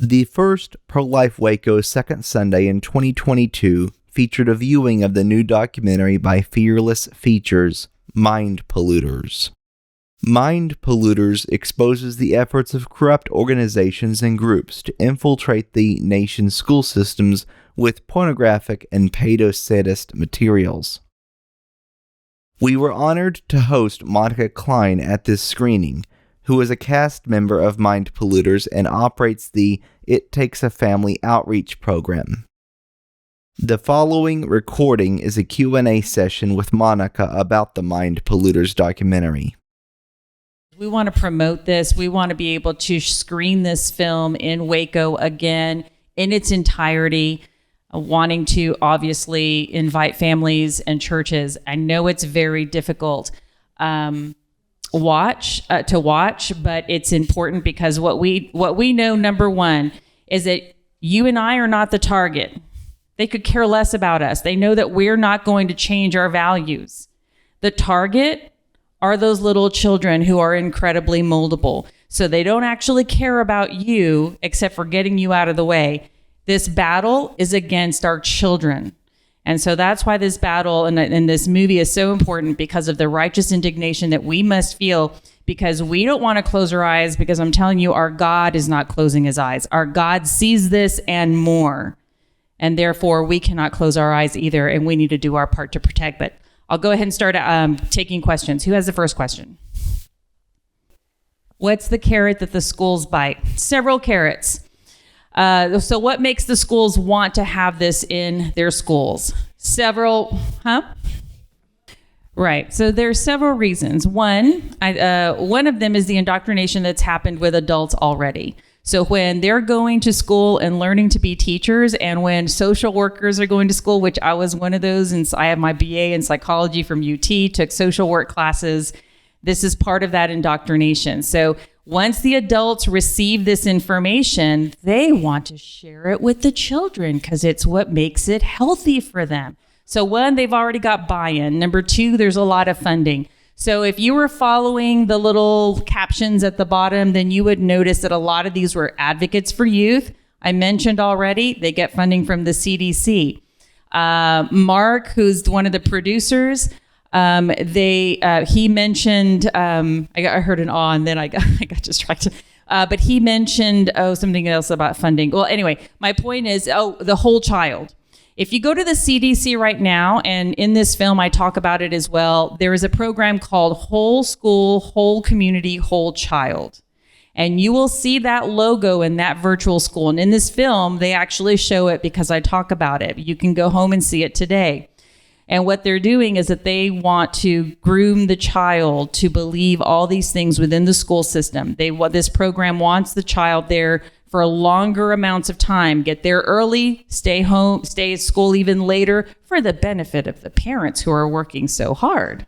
The first Pro-Life Waco second Sunday in 2022 featured a viewing of the new documentary by Fearless Features, Mind Polluters. Mind Polluters exposes the efforts of corrupt organizations and groups to infiltrate the nation's school systems with pornographic and pedosadist materials. We were honored to host Monica Cline at this screening, who is a cast member of Mind Polluters and operates the It Takes a Family outreach program. The following recording is a Q&A session with Monica about the Mind Polluters documentary. We want to promote this. We want to be able to screen this film in Waco again in its entirety, wanting to obviously invite families and churches. I know it's very difficult to watch, but it's important because what we know, number one, is that you and I are not the target. They could care less about us. They know that we're not going to change our values. The target are those little children who are incredibly moldable. So they don't actually care about you except for getting you out of the way. This battle is against our children. And so that's why this battle and this movie is so important, because of the righteous indignation that we must feel, because we don't want to close our eyes, because I'm telling you, our God is not closing his eyes. Our God sees this and more. And therefore, we cannot close our eyes either, and we need to do our part to protect. But I'll go ahead and start taking questions. Who has the first question? What's the carrot that the schools bite? Several carrots. So what makes the schools want to have this in their schools? Right. So there's several reasons. One of them is the indoctrination that's happened with adults already. So when they're going to school and learning to be teachers, and when social workers are going to school, which I was one of those, and I have my BA in psychology from UT, took social work classes. This is part of that indoctrination. So once the adults receive this information, they want to share it with the children because it's what makes it healthy for them. So one, they've already got buy-in. Number two, there's a lot of funding. So if you were following the little captions at the bottom, then you would notice that a lot of these were advocates for youth. I mentioned already, they get funding from the CDC. Mark, who's one of the producers, he mentioned, I heard an awe and then I got distracted. But he mentioned, something else about funding. Well, anyway, my point is, the whole child. If you go to the CDC right now, and in this film I talk about it as well, there is a program called Whole School, Whole Community, Whole Child. And you will see that logo in that virtual school. And in this film, they actually show it because I talk about it. You can go home and see it today. And what they're doing is that they want to groom the child to believe all these things within the school system. This program wants the child there for longer amounts of time, get there early, stay home, stay at school even later for the benefit of the parents who are working so hard.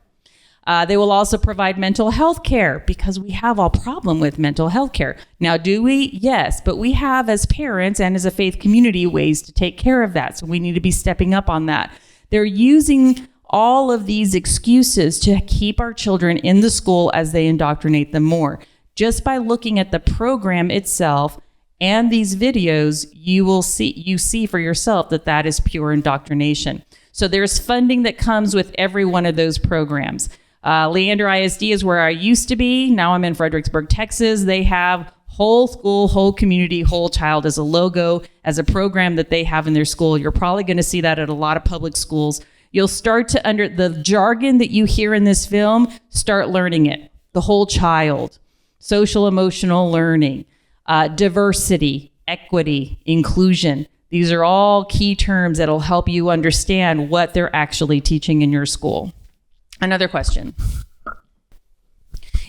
They will also provide mental health care because we have a problem with mental health care. Now, do we? Yes, but we have as parents and as a faith community ways to take care of that. So we need to be stepping up on that. They're using all of these excuses to keep our children in the school as they indoctrinate them more. Just by looking at the program itself and these videos, you see for yourself that is pure indoctrination. So there's funding that comes with every one of those programs. Leander ISD is where I used to be. Now I'm in Fredericksburg, Texas. They have Whole School, Whole Community, Whole Child as a logo, as a program that they have in their school. You're probably going to see that at a lot of public schools. You'll start to, under the jargon that you hear in this film, start learning it. The whole child, social emotional learning, diversity, equity, inclusion. These are all key terms that'll help you understand what they're actually teaching in your school. Another question.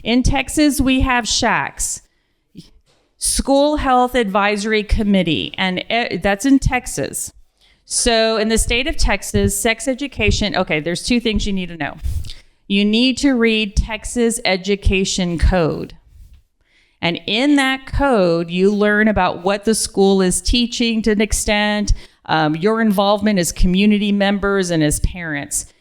In Texas, we have SHACs, School Health Advisory Committee, and that's in Texas. So in the state of Texas, sex education, okay, there's two things you need to know. You need to read Texas Education Code. And in that code, you learn about what the school is teaching to an extent, your involvement as community members and as parents.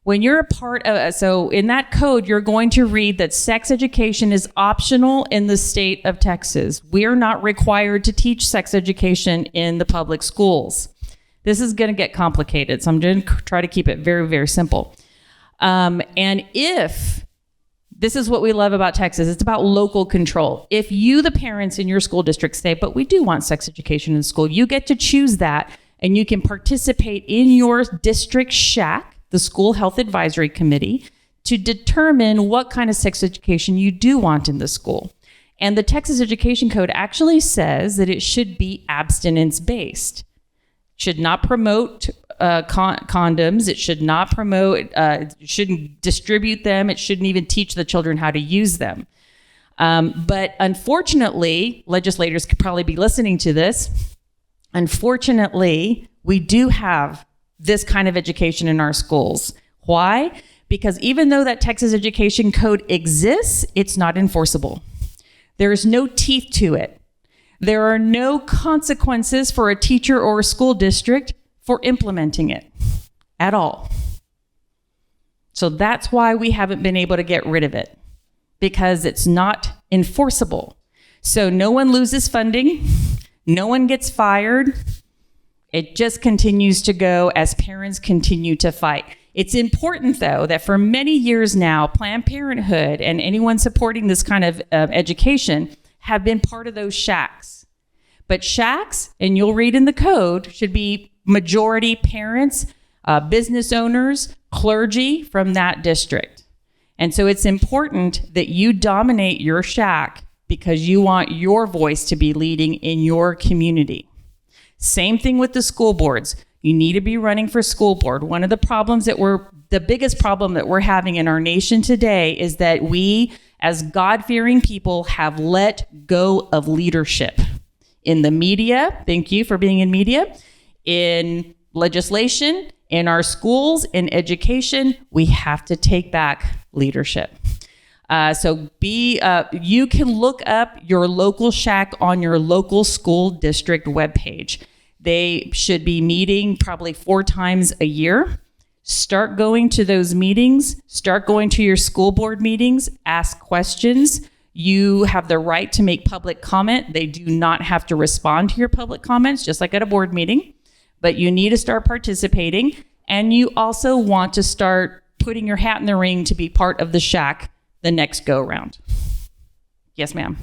When you're a part of, so in that code, you're going to read that sex education is optional in the state of Texas. We're not required to teach sex education in the public schools. This is going to get complicated, so I'm going to try to keep it very, very simple. And if, this is what we love about Texas, it's about local control. If you, the parents in your school district, say, but we do want sex education in school, you get to choose that, and you can participate in your district SHAC, the School Health Advisory Committee, to determine what kind of sex education you do want in the school. And the Texas Education Code actually says that it should be abstinence-based. Should not promote condoms. It should not promote, it shouldn't distribute them. It shouldn't even teach the children how to use them. But unfortunately, legislators could probably be listening to this. Unfortunately, we do have this kind of education in our schools. Why? Because even though that Texas Education Code exists, it's not enforceable. There is no teeth to it. There are no consequences for a teacher or a school district for implementing it at all. So that's why we haven't been able to get rid of it, because it's not enforceable. So no one loses funding, no one gets fired. It just continues to go as parents continue to fight. It's important, though, that for many years now, Planned Parenthood and anyone supporting this kind of education have been part of those SHACs. But SHACs, and you'll read in the code, should be majority parents, business owners, clergy from that district. And so it's important that you dominate your SHAC because you want your voice to be leading in your community. Same thing with the school boards. You need to be running for school board. One of the problems the biggest problem that we're having in our nation today is that we, as God-fearing people, have let go of leadership in the media. Thank you for being in media, in legislation, in our schools, in education. We have to take back leadership. You can look up your local SHAC on your local school district webpage. They should be meeting probably 4 times a year. Start going to those meetings. Start going to your school board meetings. Ask questions. You have the right to make public comment. They do not have to respond to your public comments, just like at a board meeting. But you need to start participating. And you also want to start putting your hat in the ring to be part of the SHAC the next go round. Yes, ma'am.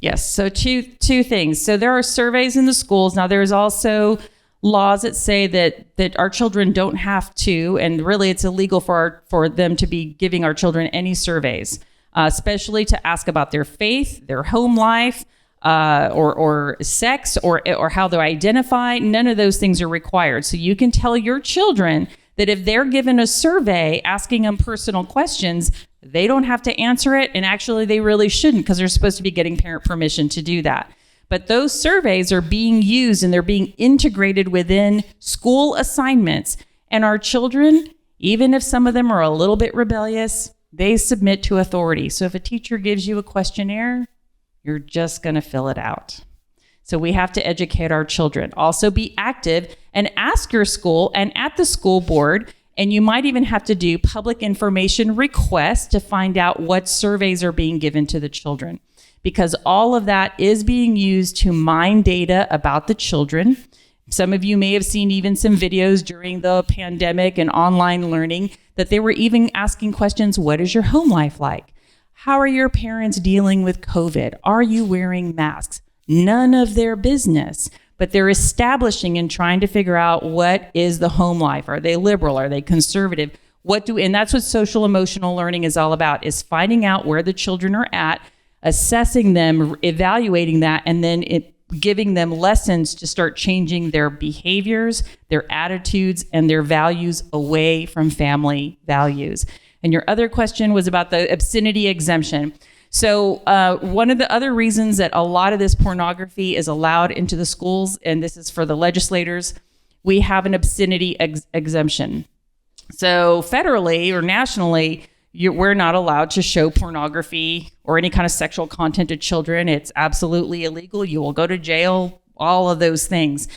Yes, so two things. So there are surveys in the schools. Now there's also laws that say that our children don't have to, and really it's illegal for them to be giving our children any surveys, especially to ask about their faith, their home life, or sex, or how they identify. None of those things are required. So you can tell your children that if they're given a survey asking them personal questions, they don't have to answer it. And actually, they really shouldn't, because they're supposed to be getting parent permission to do that. But those surveys are being used and they're being integrated within school assignments. And our children, even if some of them are a little bit rebellious, they submit to authority. So if a teacher gives you a questionnaire, you're just going to fill it out. So we have to educate our children. Also be active and ask your school and at the school board, and you might even have to do public information requests to find out what surveys are being given to the children, because all of that is being used to mine data about the children. Some of you may have seen even some videos during the pandemic and online learning that they were even asking questions. What is your home life like? How are your parents dealing with COVID? Are you wearing masks? None of their business, but they're establishing and trying to figure out what is the home life. Are they liberal? Are they conservative? And that's what social emotional learning is all about, is finding out where the children are at, assessing them, evaluating that, and then giving them lessons to start changing their behaviors, their attitudes, and their values away from family values. And your other question was about the obscenity exemption. So one of the other reasons that a lot of this pornography is allowed into the schools, and this is for the legislators, we have an obscenity exemption. So federally or nationally, we're not allowed to show pornography or any kind of sexual content to children. It's absolutely illegal. You will go to jail, all of those things.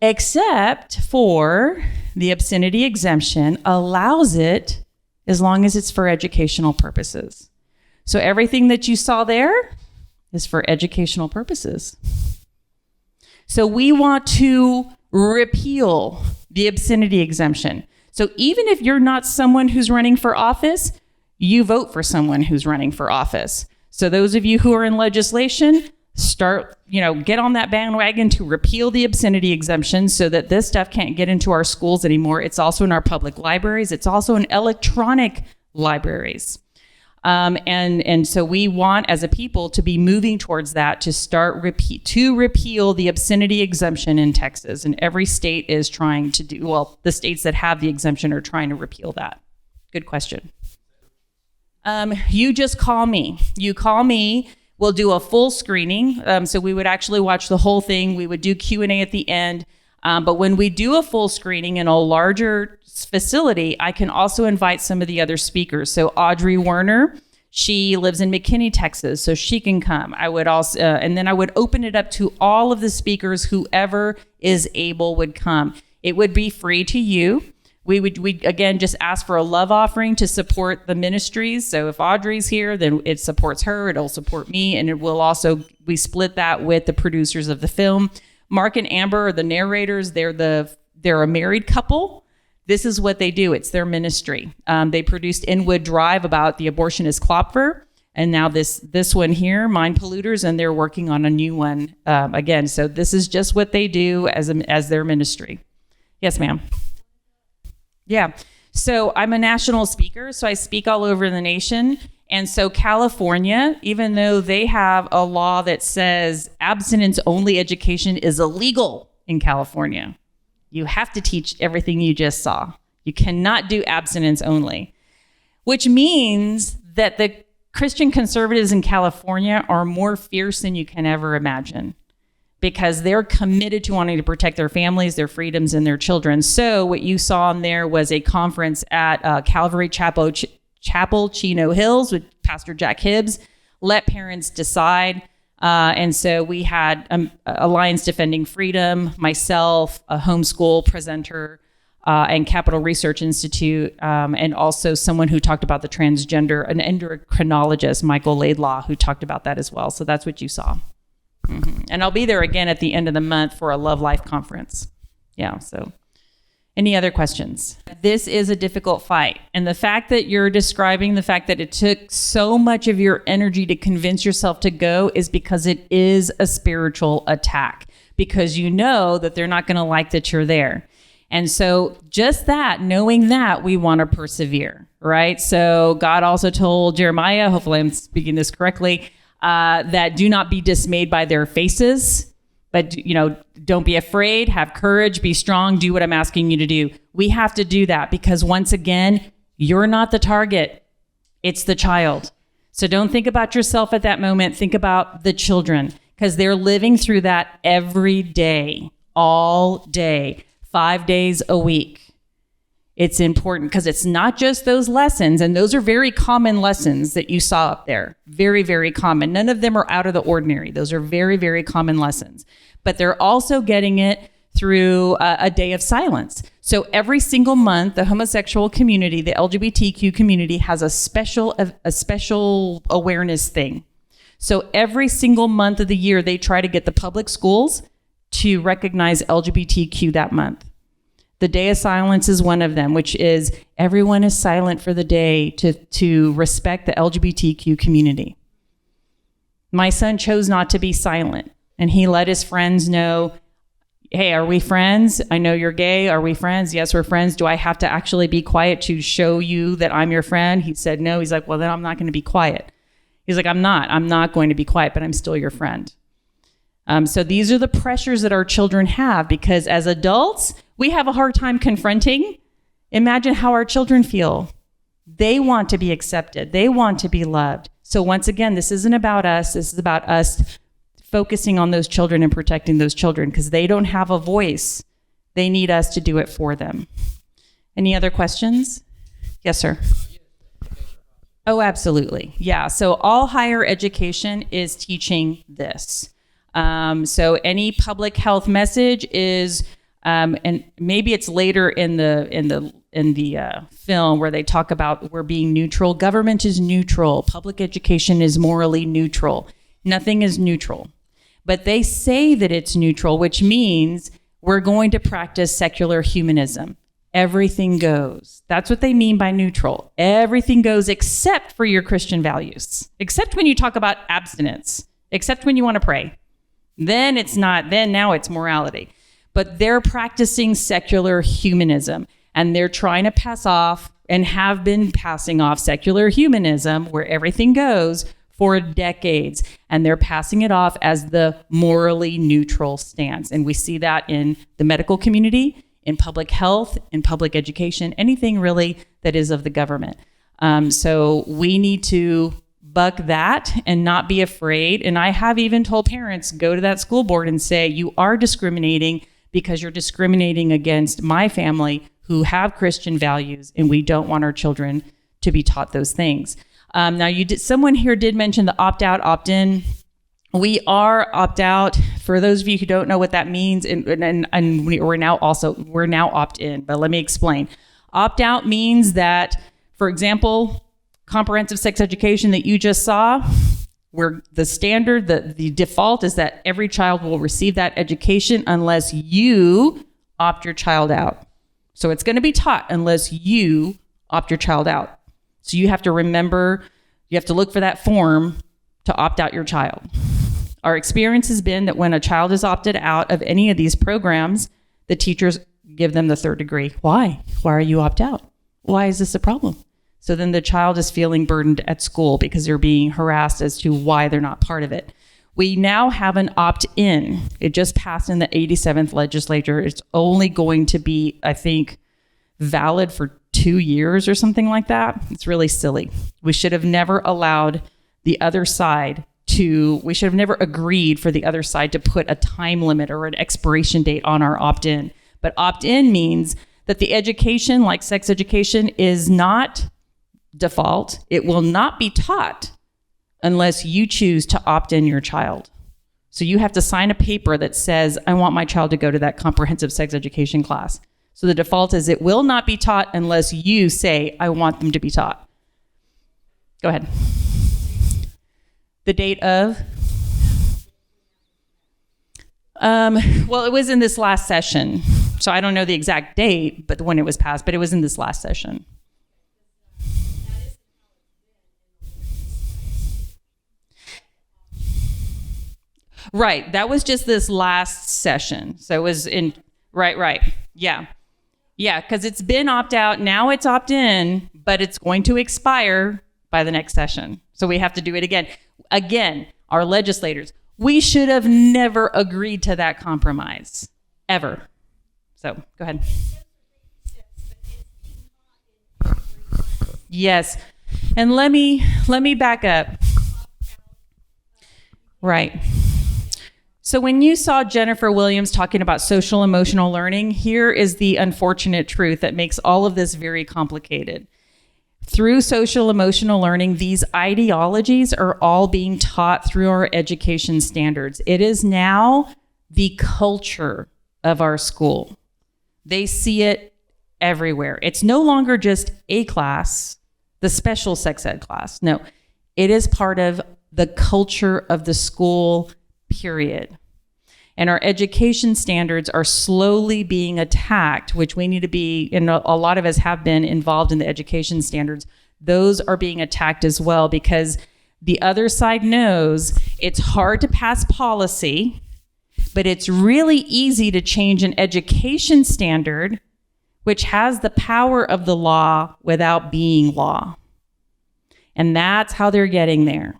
except for the obscenity exemption allows it as long as it's for educational purposes. So everything that you saw there is for educational purposes. So we want to repeal the obscenity exemption. So even if you're not someone who's running for office, you vote for someone who's running for office. So those of you who are in legislation, get on that bandwagon to repeal the obscenity exemption so that this stuff can't get into our schools anymore. It's also in our public libraries. It's also in electronic libraries. And so we want, as a people, to be moving towards that, to repeal the obscenity exemption in Texas. And every state is trying to the states that have the exemption are trying to repeal that. Good question. You just call me. You call me. We'll do a full screening. So we would actually watch the whole thing. We would do Q&A at the end. But when we do a full screening in a larger facility, I can also invite some of the other speakers. So Audrey Werner, she lives in McKinney, Texas, so she can come. I would also, and then I would open it up to all of the speakers, whoever is able would come. It would be free to you. We again just ask for a love offering to support the ministries. So if Audrey's here, then it supports her, it'll support me, and it will also, we split that with the producers of the film. Mark and Amber are the narrators. They're a married couple. This is what they do. It's their ministry. They produced Inwood Drive about the abortionist Klopfer, and now this one here, Mind Polluters, and they're working on a new one again. So this is just what they do as their ministry. Yes, ma'am. Yeah. So I'm a national speaker, so I speak all over the nation. And so California, even though they have a law that says abstinence-only education is illegal in California, you have to teach everything you just saw. You cannot do abstinence only, which means that the Christian conservatives in California are more fierce than you can ever imagine, because they're committed to wanting to protect their families, their freedoms, and their children. So what you saw in there was a conference at Calvary Chapel, Chino Hills with Pastor Jack Hibbs, Let Parents Decide. And so we had Alliance Defending Freedom, myself, a homeschool presenter, and Capital Research Institute, and also someone who talked about the transgender, an endocrinologist, Michael Laidlaw, who talked about that as well. So that's what you saw. Mm-hmm. And I'll be there again at the end of the month for a Love Life conference. Yeah, so any other questions? This is a difficult fight. And the fact that you're describing the fact that it took so much of your energy to convince yourself to go is because it is a spiritual attack, because you know that they're not going to like that you're there. And so just that, knowing that, we want to persevere, right? So God also told Jeremiah, hopefully I'm speaking this correctly, that do not be dismayed by their faces, but don't be afraid, have courage, be strong, do what I'm asking you to do. We have to do that because once again, you're not the target. It's the child. So don't think about yourself at that moment. Think about the children, because they're living through that every day, all day, 5 days a week. It's important because it's not just those lessons, and those are very common lessons that you saw up there. Very, very common. None of them are out of the ordinary. Those are very, very common lessons. But they're also getting it through a day of silence. So every single month, the homosexual community, the LGBTQ community, has a special awareness thing. So every single month of the year, they try to get the public schools to recognize LGBTQ that month. The Day of Silence is one of them, which is everyone is silent for the day to respect the LGBTQ community. My son chose not to be silent, and he let his friends know, hey, are we friends? I know you're gay. Are we friends? Yes, we're friends. Do I have to actually be quiet to show you that I'm your friend? He said no. He's like, well, then I'm not going to be quiet. He's like, I'm not going to be quiet, but I'm still your friend. So these are the pressures that our children have, because as adults, we have a hard time confronting. Imagine how our children feel. They want to be accepted. They want to be loved. So once again, this isn't about us. This is about us focusing on those children and protecting those children, because they don't have a voice. They need us to do it for them. Any other questions? Yes, sir. Oh, absolutely. Yeah. So all higher education is teaching this. So any public health message is And maybe it's later in the film where they talk about we're being neutral. Government is neutral. Public education is morally neutral. Nothing is neutral. But they say that it's neutral, which means we're going to practice secular humanism. Everything goes. That's what they mean by neutral. Everything goes except for your Christian values, except when you talk about abstinence, except when you want to pray. Then it's not, then now it's morality. But they're practicing secular humanism, and they're trying to pass off and have been passing off secular humanism where everything goes for decades. And they're passing it off as the morally neutral stance. And we see that in the medical community, in public health, in public education, anything really that is of the government. So we need to buck that and not be afraid. And I have even told parents, go to that school board and say, you are discriminating because you're discriminating against my family who have Christian values, and we don't want our children to be taught those things. Now, someone here did mention the opt-out, opt-in. We are opt-out. For those of you who don't know what that means, and we're now opt-in, but let me explain. Opt-out means that, for example, comprehensive sex education that you just saw, where the standard, the default is that every child will receive that education unless you opt your child out. So it's going to be taught unless you opt your child out. So you have to remember, you have to look for that form to opt out your child. Our experience has been that when a child is opted out of any of these programs, the teachers give them the third degree. Why? Why are you opt out? Why is this a problem? So then the child is feeling burdened at school because they're being harassed as to why they're not part of it. We now have an opt-in. It just passed in the 87th legislature. It's only going to be, I think, valid for 2 years or something like that. It's really silly. We should have never allowed the other side we should have never agreed for the other side to put a time limit or an expiration date on our opt-in. But opt-in means that the education, like sex education, is not default. It will not be taught unless you choose to opt in your child. So you have to sign a paper that says, I want my child to go to that comprehensive sex education class. So the default is it will not be taught unless you say, I want them to be taught. Go ahead. The date of? Well, it was in this last session. So I don't know the exact date, but when it was passed, but it was in this last session. Right. That was just this last session. So it was in, right. Yeah. Yeah, because it's been opt-out. Now it's opt-in, but it's going to expire by the next session. So we have to do it again. Again, our legislators, we should have never agreed to that compromise, ever. So go ahead. Yes. And let me back up. Right. So when you saw Jennifer Williams talking about social emotional learning, here is the unfortunate truth that makes all of this very complicated. Through social emotional learning, these ideologies are all being taught through our education standards. It is now the culture of our school. They see it everywhere. It's no longer just a class, the special sex ed class. No, it is part of the culture of the school, period. And our education standards are slowly being attacked, which we need to be, and a lot of us have been involved in the education standards. Those are being attacked as well because the other side knows it's hard to pass policy, but it's really easy to change an education standard, which has the power of the law without being law. And that's how they're getting there.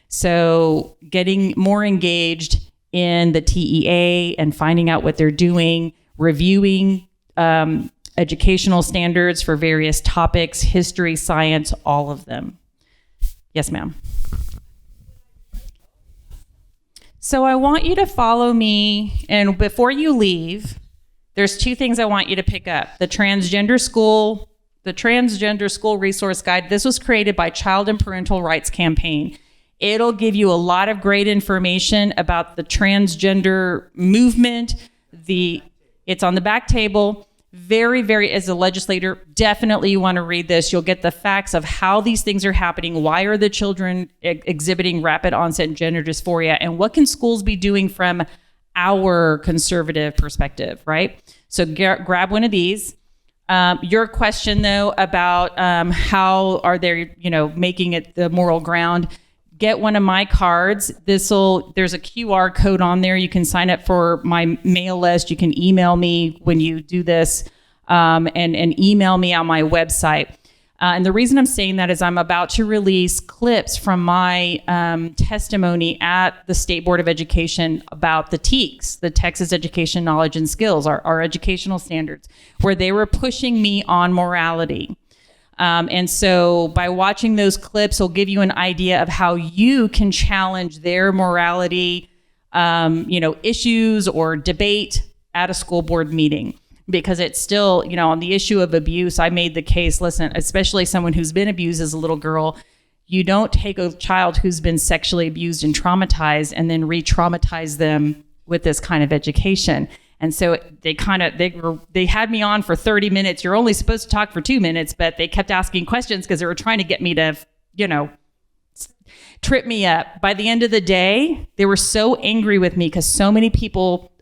So getting more engaged in the TEA and finding out what they're doing, reviewing educational standards for various topics, history, science, all of them. Yes, ma'am. So I want you to follow me, and before you leave, there's two things I want you to pick up. The Transgender School Resource Guide. This was created by Child and Parental Rights Campaign. It'll give you a lot of great information about the transgender movement. It It's on the back table. Very, very, as a legislator, definitely you want to read this. You'll get the facts of how these things are happening. Why are the children exhibiting rapid onset gender dysphoria? And what can schools be doing from our conservative perspective, right? So grab one of these. Your question, though, about how are they, making it the moral ground, get one of my cards. There's a QR code on there. You can sign up for my mail list. You can email me when you do this, and email me on my website. And the reason I'm saying that is I'm about to release clips from my testimony at the State Board of Education about the TEKS, the Texas Education Knowledge and Skills, our educational standards, where they were pushing me on morality. And so by watching those clips, will give you an idea of how you can challenge their morality, issues or debate at a school board meeting. Because it's still, on the issue of abuse, I made the case, listen, especially someone who's been abused as a little girl, you don't take a child who's been sexually abused and traumatized and then re-traumatize them with this kind of education. And so they had me on for 30 minutes. You're only supposed to talk for 2 minutes, but they kept asking questions because they were trying to get me to, trip me up. By the end of the day, they were so angry with me because so many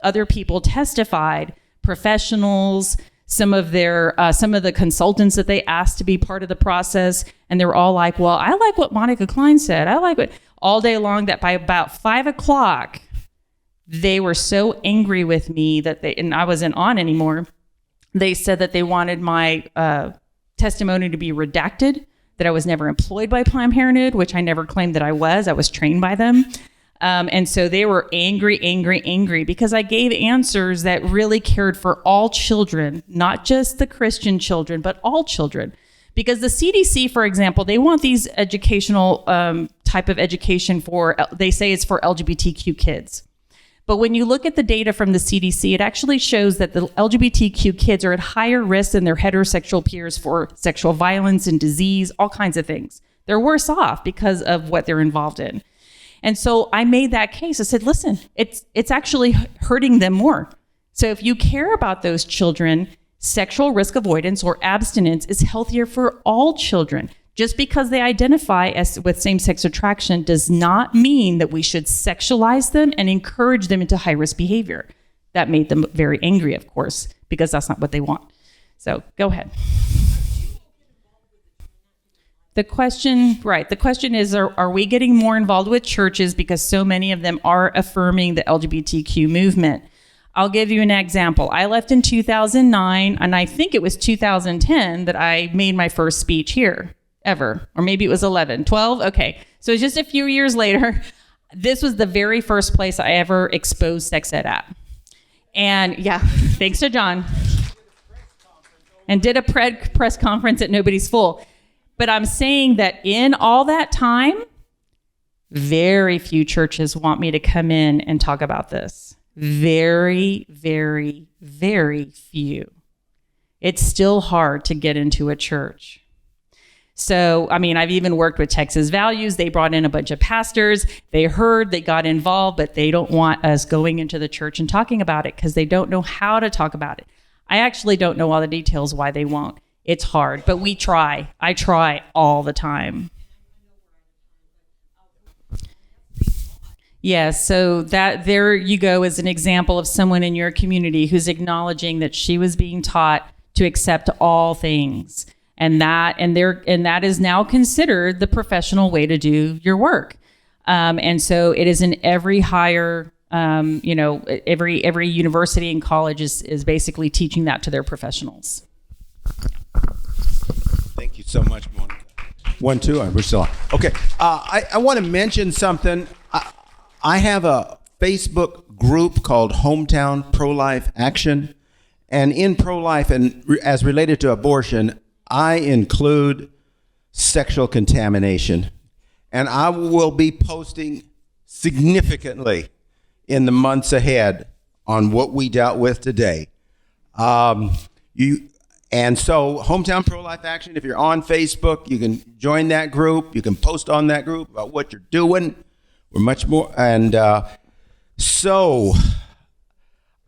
other people testified, professionals, some of the consultants that they asked to be part of the process. And they were all like, well, I like what Monica Cline said. I like what all day long, that by about 5 o'clock, they were so angry with me and I wasn't on anymore. They said that they wanted my testimony to be redacted, that I was never employed by Planned Parenthood, which I never claimed that I was. I was trained by them. And so they were angry because I gave answers that really cared for all children, not just the Christian children, but all children. Because the CDC, for example, they want these educational type of education they say it's for LGBTQ kids. But when you look at the data from the CDC, it actually shows that the LGBTQ kids are at higher risk than their heterosexual peers for sexual violence and disease, all kinds of things. They're worse off because of what they're involved in. And so I made that case. I said, listen, it's actually hurting them more. So if you care about those children, sexual risk avoidance or abstinence is healthier for all children. Just because they identify with same-sex attraction does not mean that we should sexualize them and encourage them into high-risk behavior. That made them very angry, of course, because that's not what they want. So go ahead. The question is, are we getting more involved with churches because so many of them are affirming the LGBTQ movement? I'll give you an example. I left in 2009, and I think it was 2010 that I made my first speech here, ever. Or maybe it was 11, 12? Okay. So just a few years later, this was the very first place I ever exposed sex ed at. And yeah, thanks to John. And did a press conference at Nobody's Full. But I'm saying that in all that time, very few churches want me to come in and talk about this. Very, very, very few. It's still hard to get into a church. So, I've even worked with Texas Values. They brought in a bunch of pastors. They heard, they got involved, but they don't want us going into the church and talking about it because they don't know how to talk about it. I actually don't know all the details why they won't. It's hard, but we try. I try all the time. Yes, so that there you go is an example of someone in your community who's acknowledging that she was being taught to accept all things, and that is now considered the professional way to do your work. And so it is in every higher, every university and college is basically teaching that to their professionals. Thank you so much, Monica. 1, 2, we're still on. Okay, I want to mention something. I have a Facebook group called Hometown Pro-Life Action. And in pro-life and as related to abortion, I include sexual contamination. And I will be posting significantly in the months ahead on what we dealt with today. And so Hometown Pro-Life Action, if you're on Facebook, you can join that group. You can post on that group about what you're doing. We're much more. And so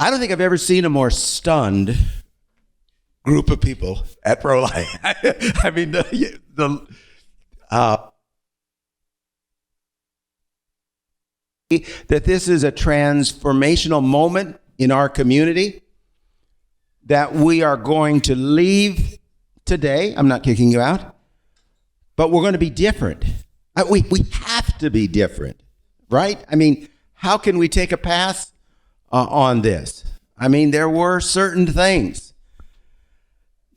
I don't think I've ever seen a more stunned group of people at pro-life. I mean, that this is a transformational moment in our community, that we are going to leave today. I'm not kicking you out, but we're going to be different. We have to be different, right? I mean, how can we take a pass on this? I mean, there were certain things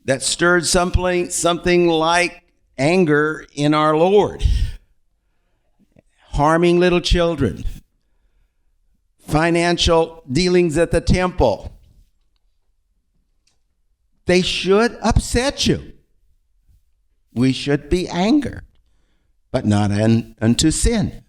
that stirred something like anger in our Lord. Harming little children, financial dealings at the temple. They should upset you. We should be angered, but not unto sin.